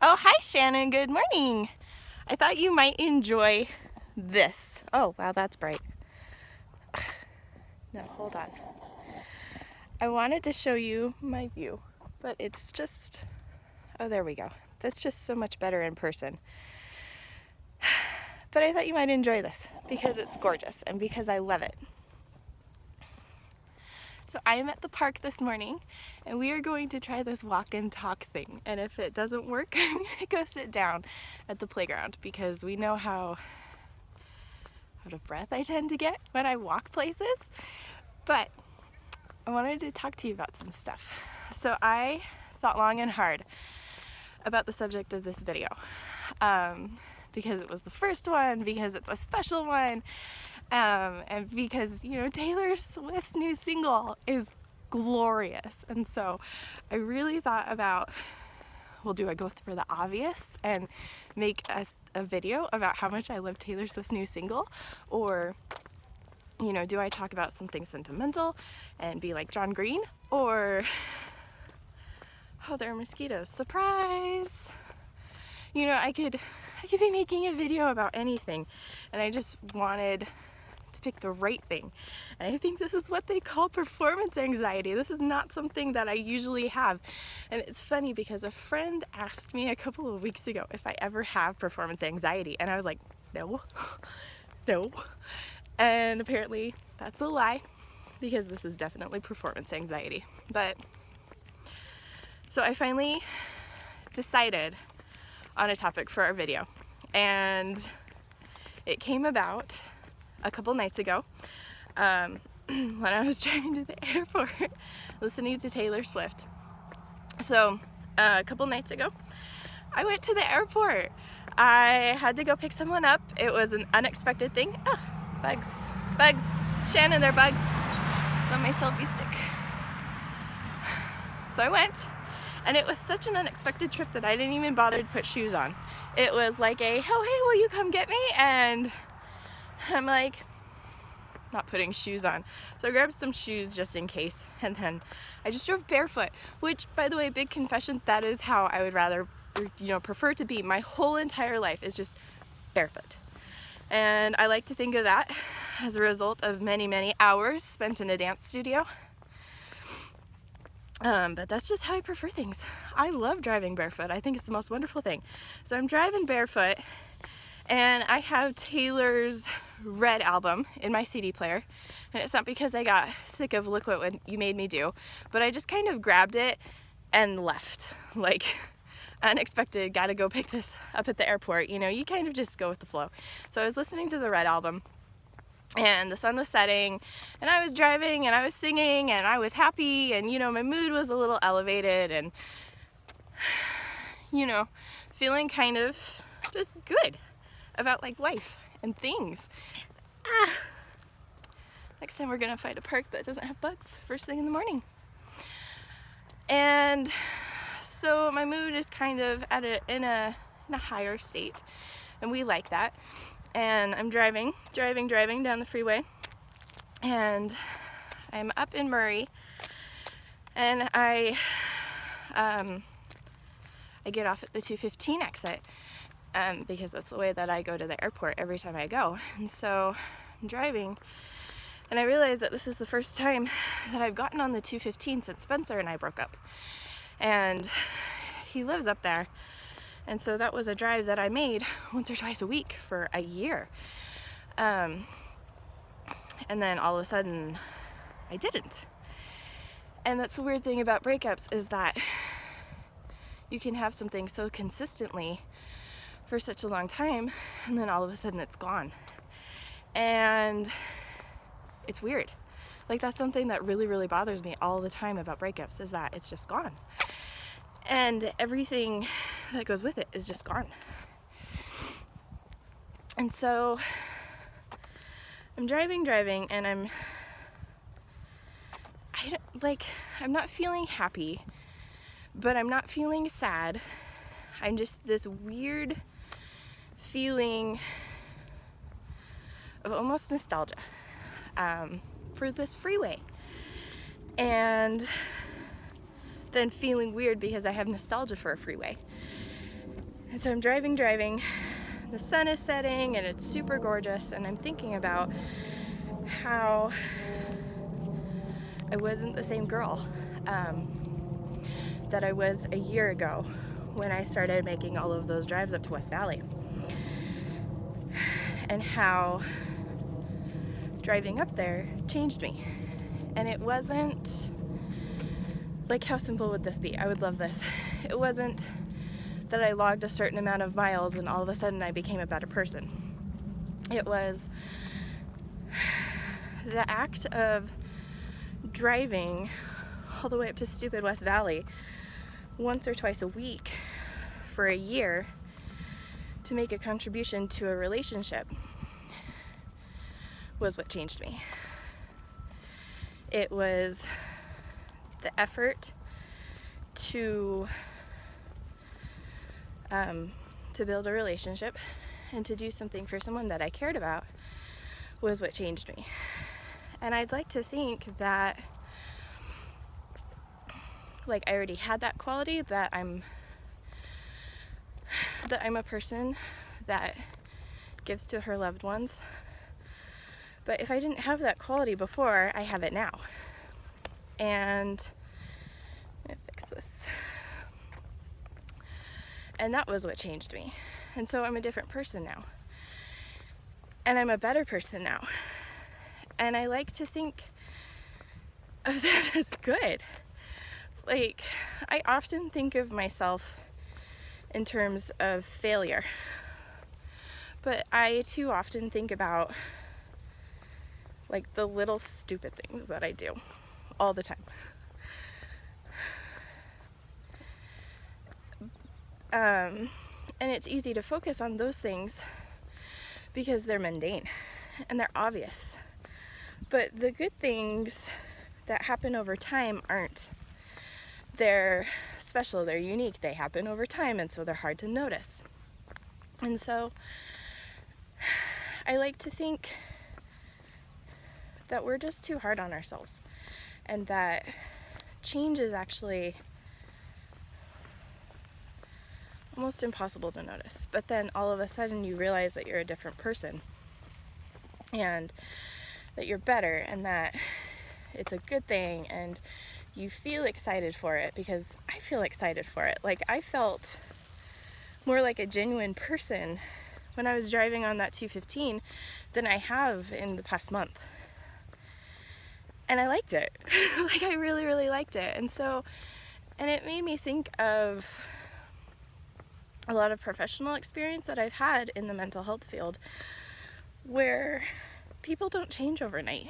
Oh, hi Shannon, good morning. I thought you might enjoy this. Oh, wow, that's bright. No, hold on. I wanted to show you my view, but it's just, oh, there we go. That's just so much better in person. But I thought you might enjoy this because it's gorgeous and because I love it. So I am at the park this morning and we are going to try this walk and talk thing. And if it doesn't work, I'm gonna go sit down at the playground because we know how out of breath I tend to get when I walk places. But I wanted to talk to you about some stuff. So I thought long and hard about the subject of this video because it was the first one, because it's a special one, and because, you know, Taylor Swift's new single is glorious. And so I really thought about, well, do I go for the obvious and make a video about how much I love Taylor Swift's new single? Or, you know, do I talk about something sentimental and be like John Green? Or, oh, there are mosquitoes, surprise! You know, I could be making a video about anything, and I just wanted to pick the right thing. And I think this is what they call performance anxiety. This is not something that I usually have. And it's funny because a friend asked me a couple of weeks ago if I ever have performance anxiety, and I was like, no, no. And apparently that's a lie because this is definitely performance anxiety. But so I finally decided on a topic for our video, and it came about a couple nights ago when I was driving to the airport listening to Taylor Swift. So a couple nights ago I went to the airport. I had to go pick someone up. It was an unexpected thing. Bugs. Shannon, they're bugs. It's on my selfie stick. So I went, and it was such an unexpected trip that I didn't even bother to put shoes on. It was like oh, hey, will you come get me? And I'm like, not putting shoes on. So I grabbed some shoes just in case, and then I just drove barefoot, which, by the way, big confession, that is how I would rather, you know, prefer to be. My whole entire life is just barefoot. And I like to think of that as a result of many, many hours spent in a dance studio. But that's just how I prefer things. I love driving barefoot. I think it's the most wonderful thing. So I'm driving barefoot, and I have Taylor's Red album in my CD player. And it's not because I got sick of Look What You Made Me Do, but I just kind of grabbed it and left. Like, unexpected, gotta go pick this up at the airport. You know, you kind of just go with the flow. So I was listening to the Red album, and the sun was setting, and I was driving, and I was singing, and I was happy, and, you know, my mood was a little elevated, and, you know, feeling kind of just good about, like, life and things. Next time we're gonna find a park that doesn't have bugs first thing in the morning. And so my mood is kind of in a higher state, and we like that. And I'm driving down the freeway, and I'm up in Murray, and I get off at the 215 exit because that's the way that I go to the airport every time I go. And so I'm driving, and I realized that this is the first time that I've gotten on the 215 since Spencer and I broke up, and he lives up there. And so that was a drive that I made once or twice a week for a year. And then all of a sudden, I didn't. And that's the weird thing about breakups, is that you can have something so consistently for such a long time, and then all of a sudden it's gone. And it's weird. Like, that's something that really, really bothers me all the time about breakups, is that it's just gone. And everything that goes with it is just gone. And so I'm driving, and I'm not feeling happy, but I'm not feeling sad. I'm just this weird feeling of almost nostalgia for this freeway. And then feeling weird because I have nostalgia for a freeway. And so I'm driving, the sun is setting and it's super gorgeous, and I'm thinking about how I wasn't the same girl that I was a year ago when I started making all of those drives up to West Valley, and how driving up there changed me. And it wasn't like, how simple would this be? I would love this. It wasn't that I logged a certain amount of miles and all of a sudden I became a better person. It was the act of driving all the way up to stupid West Valley once or twice a week for a year to make a contribution to a relationship was what changed me. It was the effort to build a relationship and to do something for someone that I cared about was what changed me. And I'd like to think that, like, I already had that quality, that I'm a person that gives to her loved ones. But if I didn't have that quality before, I have it now. And I'm gonna fix this. And that was what changed me. And so I'm a different person now. And I'm a better person now. And I like to think of that as good. Like, I often think of myself in terms of failure. But I too often think about, like, the little stupid things that I do all the time. And it's easy to focus on those things because they're mundane and they're obvious. But the good things that happen over time aren't. They're special, they're unique, they happen over time, and so they're hard to notice. And so I like to think that we're just too hard on ourselves, and that change is actually almost impossible to notice. But then all of a sudden you realize that you're a different person and that you're better and that it's a good thing, and you feel excited for it, because I feel excited for it. Like, I felt more like a genuine person when I was driving on that 215 than I have in the past month. And I liked it. Like, I really, really liked it. And it made me think of a lot of professional experience that I've had in the mental health field, where people don't change overnight.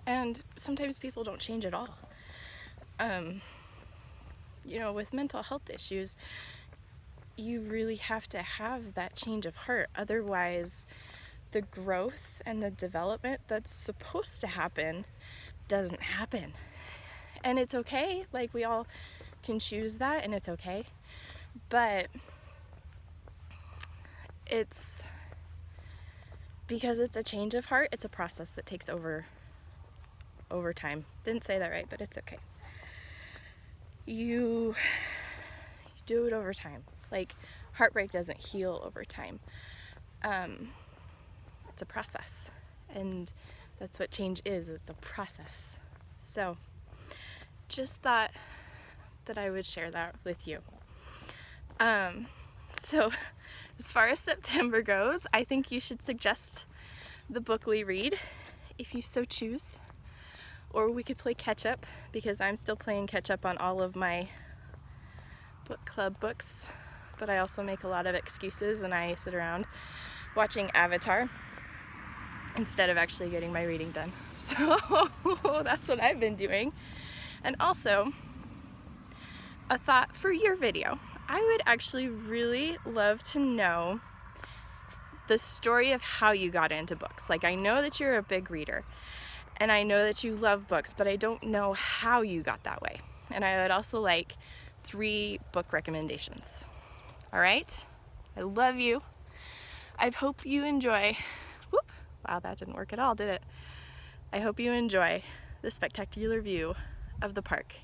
And sometimes people don't change at all. With mental health issues, you really have to have that change of heart. Otherwise, the growth and the development that's supposed to happen doesn't happen. And it's okay. Like, we all can choose that, and it's okay. But it's because it's a change of heart, it's a process that takes over time. Didn't say that right, but it's okay. You do it over time. Like, heartbreak doesn't heal over time. It's a process, and that's what change is. It's a process. So just thought that I would share that with you. So as far as September goes, I think you should suggest the book we read, if you so choose. Or we could play catch up, because I'm still playing catch up on all of my book club books. But I also make a lot of excuses, and I sit around watching Avatar instead of actually getting my reading done. So that's what I've been doing. And also, a thought for your video. I would actually really love to know the story of how you got into books. Like, I know that you're a big reader, and I know that you love books, but I don't know how you got that way. And I would also like 3 book recommendations. All right? I love you. I hope you enjoy. Whoop! Wow, that didn't work at all, did it? I hope you enjoy the spectacular view of the park.